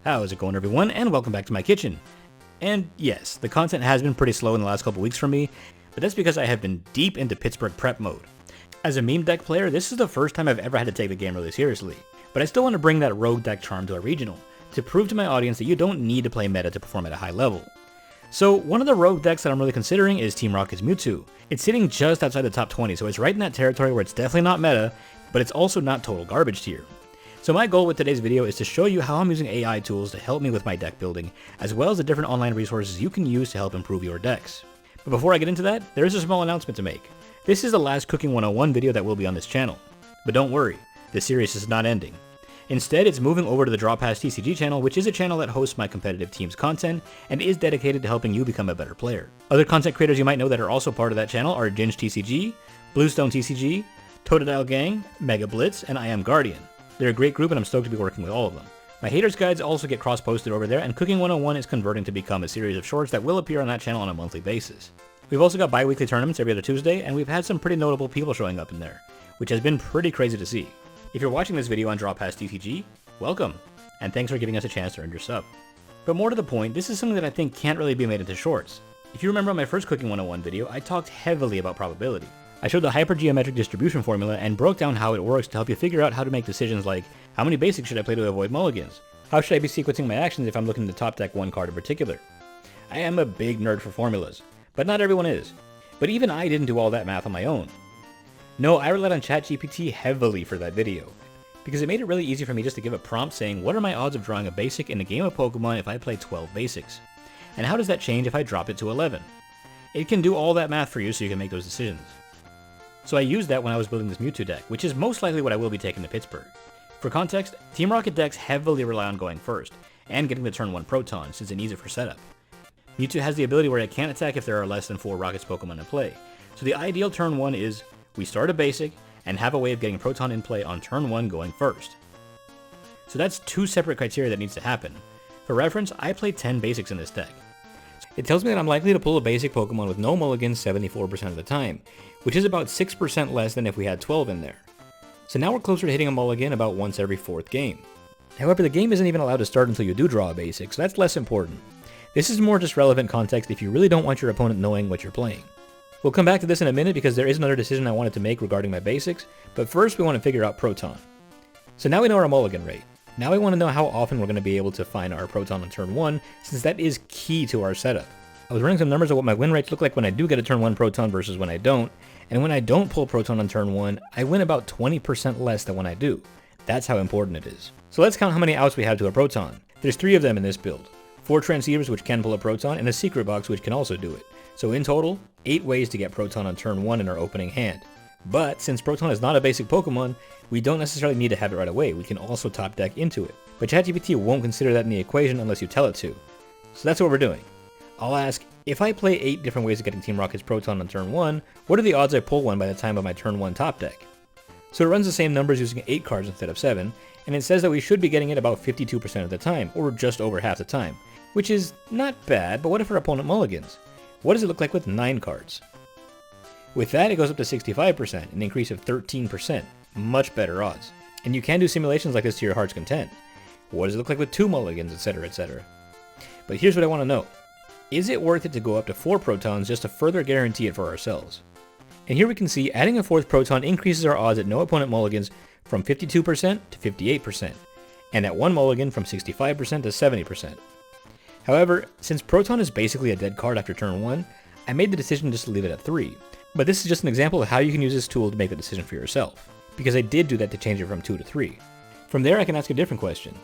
How's it going, everyone, and welcome back to my kitchen. And yes, the content has been pretty slow in the last couple weeks for me, but that's because I have been deep into Pittsburgh prep mode. As a meme deck player, this is the first time I've ever had to take the game really seriously, but I still want to bring that rogue deck charm to a regional, to prove to my audience that you don't need to play meta to perform at a high level. So one of the rogue decks that I'm really considering is Team Rocket's Mewtwo. It's sitting just outside the top 20, so it's right in that territory where it's definitely not meta, but it's also not total garbage tier. So my goal with today's video is to show you how I'm using AI tools to help me with my deck building, as well as the different online resources you can use to help improve your decks. But before I get into that, there is a small announcement to make. This is the last Cooking 101 video that will be on this channel. But don't worry, this series is not ending. Instead, it's moving over to the Draw Pass TCG channel, which is a channel that hosts my competitive team's content and is dedicated to helping you become a better player. Other content creators you might know that are also part of that channel are Ginge TCG, Bluestone TCG, Totodile Gang, Mega Blitz, and I Am Guardian. They're a great group and I'm stoked to be working with all of them. My haters guides also get cross-posted over there, and Cooking 101 is converting to become a series of shorts that will appear on that channel on a monthly basis. We've also got bi-weekly tournaments every other Tuesday, and we've had some pretty notable people showing up in there, which has been pretty crazy to see. If you're watching this video on Draw Pass TCG, welcome, and thanks for giving us a chance to earn your sub. But more to the point, this is something that I think can't really be made into shorts. If you remember on my first Cooking 101 video, I talked heavily about probability. I showed the hypergeometric distribution formula and broke down how it works to help you figure out how to make decisions like, how many basics should I play to avoid mulligans? How should I be sequencing my actions if I'm looking to top deck one card in particular? I am a big nerd for formulas, but not everyone is. But even I didn't do all that math on my own. No, I relied on ChatGPT heavily for that video, because it made it really easy for me just to give a prompt saying, what are my odds of drawing a basic in a game of Pokemon if I play 12 basics? And how does that change if I drop it to 11? It can do all that math for you so you can make those decisions. So I used that when I was building this Mewtwo deck, which is most likely what I will be taking to Pittsburgh. For context, Team Rocket decks heavily rely on going first, and getting the turn 1 Proton since it needs it for setup. Mewtwo has the ability where it can't attack if there are less than 4 Rockets Pokemon in play, so the ideal turn 1 is, we start a basic, and have a way of getting Proton in play on turn 1 going first. So that's 2 separate criteria that needs to happen. For reference, I play 10 basics in this deck. It tells me that I'm likely to pull a basic Pokemon with no mulligans 74% of the time, which is about 6% less than if we had 12 in there. So now we're closer to hitting a mulligan about once every 4th game. However, the game isn't even allowed to start until you do draw a basic, so that's less important. This is more just relevant context if you really don't want your opponent knowing what you're playing. We'll come back to this in a minute because there is another decision I wanted to make regarding my basics, but first we want to figure out Proton. So now we know our mulligan rate. Now we want to know how often we're going to be able to find our Proton on turn 1, since that is key to our setup. I was running some numbers of what my win rates look like when I do get a turn 1 Proton versus when I don't, and when I don't pull Proton on turn 1, I win about 20% less than when I do. That's how important it is. So let's count how many outs we have to a Proton. There's 3 of them in this build. 4 transceivers which can pull a Proton, and a secret box which can also do it. So in total, 8 ways to get Proton on turn 1 in our opening hand. But since Proton is not a basic Pokemon, we don't necessarily need to have it right away, we can also top deck into it. But ChatGPT won't consider that in the equation unless you tell it to. So that's what we're doing. I'll ask, if I play 8 different ways of getting Team Rocket's Proton on turn 1, what are the odds I pull one by the time of my turn 1 top deck? So it runs the same numbers using 8 cards instead of 7, and it says that we should be getting it about 52% of the time, or just over half the time. Which is not bad, but what if our opponent mulligans? What does it look like with 9 cards? With that, it goes up to 65%, an increase of 13%. Much better odds. And you can do simulations like this to your heart's content. What does it look like with 2 mulligans, etc., etc.? But here's what I want to know. Is it worth it to go up to 4 Protons just to further guarantee it for ourselves? And here we can see adding a 4th Proton increases our odds at no opponent mulligans from 52% to 58%, and at 1 mulligan from 65% to 70%. However, since Proton is basically a dead card after turn 1, I made the decision just to leave it at 3. But this is just an example of how you can use this tool to make the decision for yourself, because I did do that to change it from 2 to 3. From there I can ask a different question.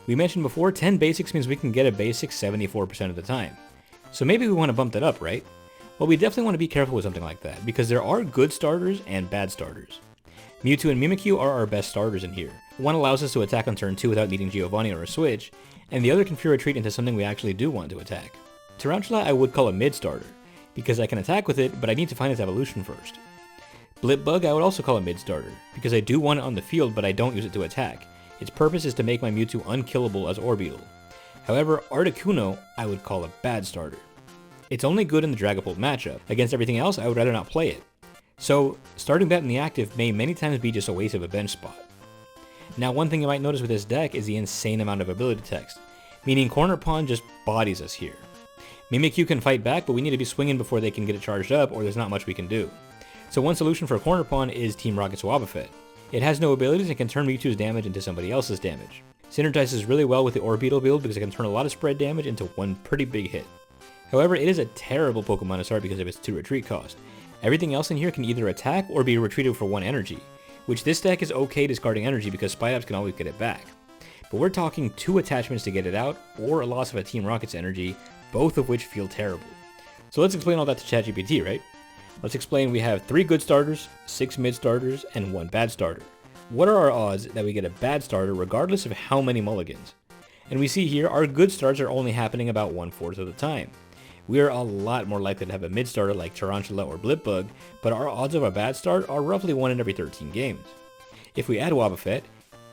We mentioned before 10 basics means we can get a basic 74% of the time. So maybe we want to bump that up, right? Well, we definitely want to be careful with something like that, because there are good starters and bad starters. Mewtwo and Mimikyu are our best starters in here. One allows us to attack on turn 2 without needing Giovanni or a switch, and the other can Fury Retreat into something we actually do want to attack. Tarantula I would call a mid-starter, because I can attack with it, but I need to find its evolution first. Blipbug I would also call a mid-starter, because I do want it on the field but I don't use it to attack. Its purpose is to make my Mewtwo unkillable as Orbeetle. However, Articuno I would call a bad starter. It's only good in the Dragapult matchup. Against everything else I would rather not play it. So, starting that in the active may many times be just a waste of a bench spot. Now one thing you might notice with this deck is the insane amount of ability text. meaning Corner Pawn just bodies us here. Mimikyu can fight back, but we need to be swinging before they can get it charged up, or there's not much we can do. So one solution for Corner Pawn is Team Rocket's Wobbuffet. It has no abilities and can turn Mewtwo's damage into somebody else's damage. Synergizes really well with the Orbeetle build because it can turn a lot of spread damage into one pretty big hit. However, it is a terrible Pokemon to start because of its 2 retreat cost. Everything else in here can either attack or be retreated for 1 energy, which this deck is okay discarding energy because Spidops can always get it back. But we're talking 2 attachments to get it out, or a loss of a Team Rocket's energy, both of which feel terrible. So let's explain all that to ChatGPT, right? Let's explain we have 3 good starters, 6 mid starters, and 1 bad starter. What are our odds that we get a bad starter regardless of how many mulligans? And we see here our good starts are only happening about 1/4 of the time. We are a lot more likely to have a mid starter like Tarantula or Blipbug, but our odds of a bad start are roughly 1 in every 13 games. If we add Wobbuffet,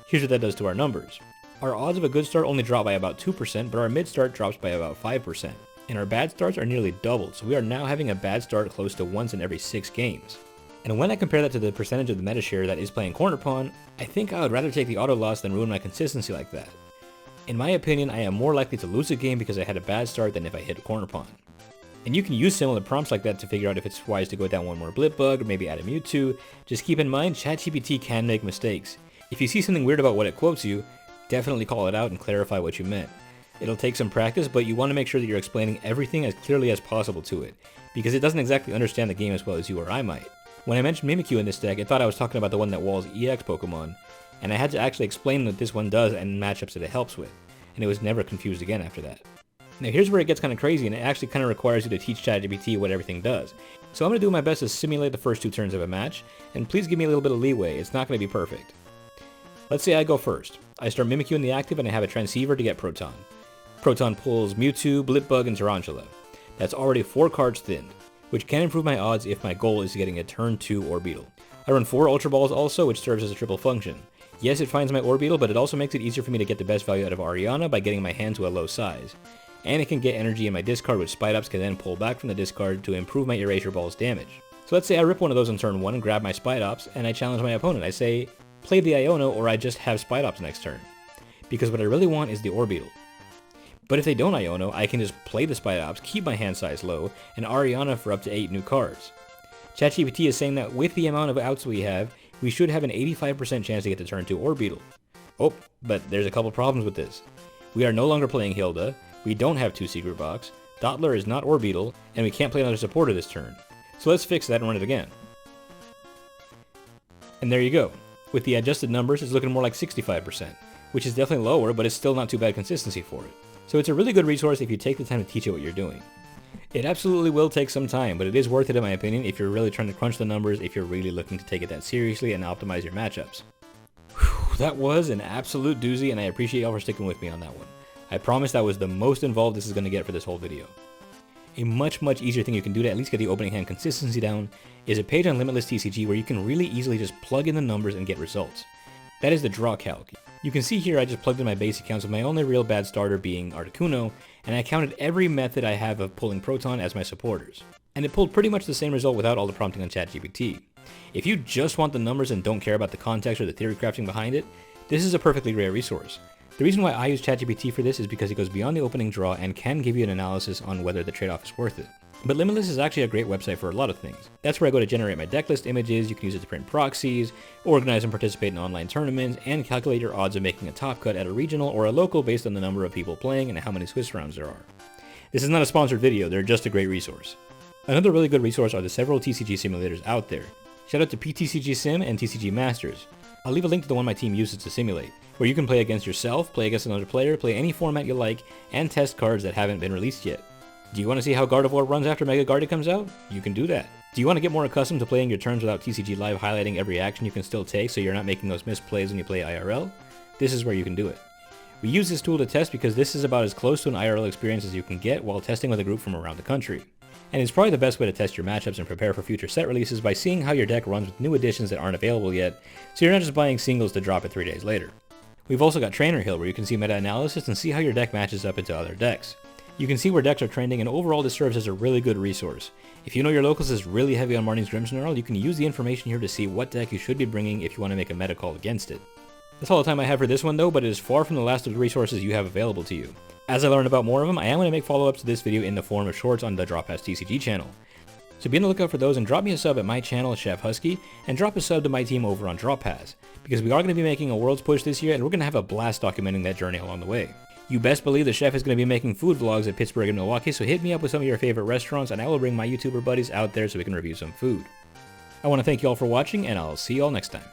here's what that does to our numbers. Our odds of a good start only drop by about 2%, but our mid start drops by about 5%. And our bad starts are nearly doubled, so we are now having a bad start close to once in every 6 games. And when I compare that to the percentage of the meta share that is playing Corner Pawn, I think I would rather take the auto loss than ruin my consistency like that. In my opinion, I am more likely to lose a game because I had a bad start than if I hit a Corner Pawn. And you can use similar prompts like that to figure out if it's wise to go down 1 more Blipbug or maybe add a Mewtwo. Just keep in mind, ChatGPT can make mistakes. If you see something weird about what it quotes you, definitely call it out and clarify what you meant. It'll take some practice, but you want to make sure that you're explaining everything as clearly as possible to it, because it doesn't exactly understand the game as well as you or I might. When I mentioned Mimikyu in this deck, it thought I was talking about the one that walls EX Pokemon, and I had to actually explain what this one does and matchups that it helps with, and it was never confused again after that. Now here's where it gets kind of crazy, and it actually kind of requires you to teach ChatGPT what everything does. So I'm going to do my best to simulate the first 2 turns of a match, and please give me a little bit of leeway, it's not going to be perfect. Let's say I go first. I start Mimikyu in the active and I have a Transceiver to get Proton. Proton pulls Mewtwo, Blipbug, and Tarantula. That's already 4 cards thinned, which can improve my odds if my goal is getting a turn 2 Orbeetle. I run 4 Ultra Balls also, which serves as a triple function. Yes, it finds my Orbeetle, but it also makes it easier for me to get the best value out of Ariana by getting my hand to a low size. And it can get energy in my discard, which Spidops can then pull back from the discard to improve my Erasure Ball's damage. So let's say I rip one of those on turn 1 and grab my Spidops, and I challenge my opponent. I say, play the Iono or I just have Spidops next turn. Because what I really want is the Orbeetle. But if they don't Iono, I can just play the Spidops, keep my hand size low, and Ariana for up to 8 new cards. ChatGPT is saying that with the amount of outs we have, we should have an 85% chance to get the turn 2 Orbeetle. Oh, but there's a couple problems with this. We are no longer playing Hilda, we don't have 2 Secret Box, Dottler is not Orbeetle, and we can't play another supporter this turn. So let's fix that and run it again. And there you go. With the adjusted numbers, it's looking more like 65%, which is definitely lower, but it's still not too bad consistency for it. So it's a really good resource if you take the time to teach it what you're doing. It absolutely will take some time, but it is worth it in my opinion if you're really trying to crunch the numbers, if you're really looking to take it that seriously and optimize your matchups. Whew, that was an absolute doozy, and I appreciate y'all for sticking with me on that one. I promise that was the most involved this is going to get for this whole video. A much easier thing you can do to at least get the opening hand consistency down is a page on Limitless TCG where you can really easily just plug in the numbers and get results. That is the draw calc. You can see here I just plugged in my base accounts with my only real bad starter being Articuno, and I counted every method I have of pulling Proton as my supporters. And it pulled pretty much the same result without all the prompting on ChatGPT. If you just want the numbers and don't care about the context or the theory crafting behind it, this is a perfectly great resource. The reason why I use ChatGPT for this is because it goes beyond the opening draw and can give you an analysis on whether the trade-off is worth it. But Limitless is actually a great website for a lot of things. That's where I go to generate my decklist images, you can use it to print proxies, organize and participate in online tournaments, and calculate your odds of making a top cut at a regional or a local based on the number of people playing and how many Swiss rounds there are. This is not a sponsored video, they're just a great resource. Another really good resource are the several TCG simulators out there. Shout out to PTCG Sim and TCG Masters. I'll leave a link to the one my team uses to simulate, where you can play against yourself, play against another player, play any format you like, and test cards that haven't been released yet. Do you want to see how Gardevoir runs after Mega Guardy comes out? You can do that. Do you want to get more accustomed to playing your turns without TCG Live highlighting every action you can still take so you're not making those missed plays when you play IRL? This is where you can do it. We use this tool to test because this is about as close to an IRL experience as you can get while testing with a group from around the country. And it's probably the best way to test your matchups and prepare for future set releases by seeing how your deck runs with new additions that aren't available yet, so you're not just buying singles to drop it 3 days later. We've also got Trainer Hill where you can see meta-analysis and see how your deck matches up into other decks. You can see where decks are trending, and overall this serves as a really good resource. If you know your locals is really heavy on Marnie's Grimmsnarl, you can use the information here to see what deck you should be bringing if you want to make a meta call against it. That's all the time I have for this one though, but it is far from the last of the resources you have available to you. As I learn about more of them, I am going to make follow-ups to this video in the form of shorts on the Drop Pass TCG channel. So be on the lookout for those, and drop me a sub at my channel, Chef Husky, and drop a sub to my team over on Drop Pass, because we are going to be making a Worlds push this year, and we're going to have a blast documenting that journey along the way. You best believe the chef is going to be making food vlogs at Pittsburgh and Milwaukee, so hit me up with some of your favorite restaurants, and I will bring my YouTuber buddies out there so we can review some food. I want to thank you all for watching, and I'll see you all next time.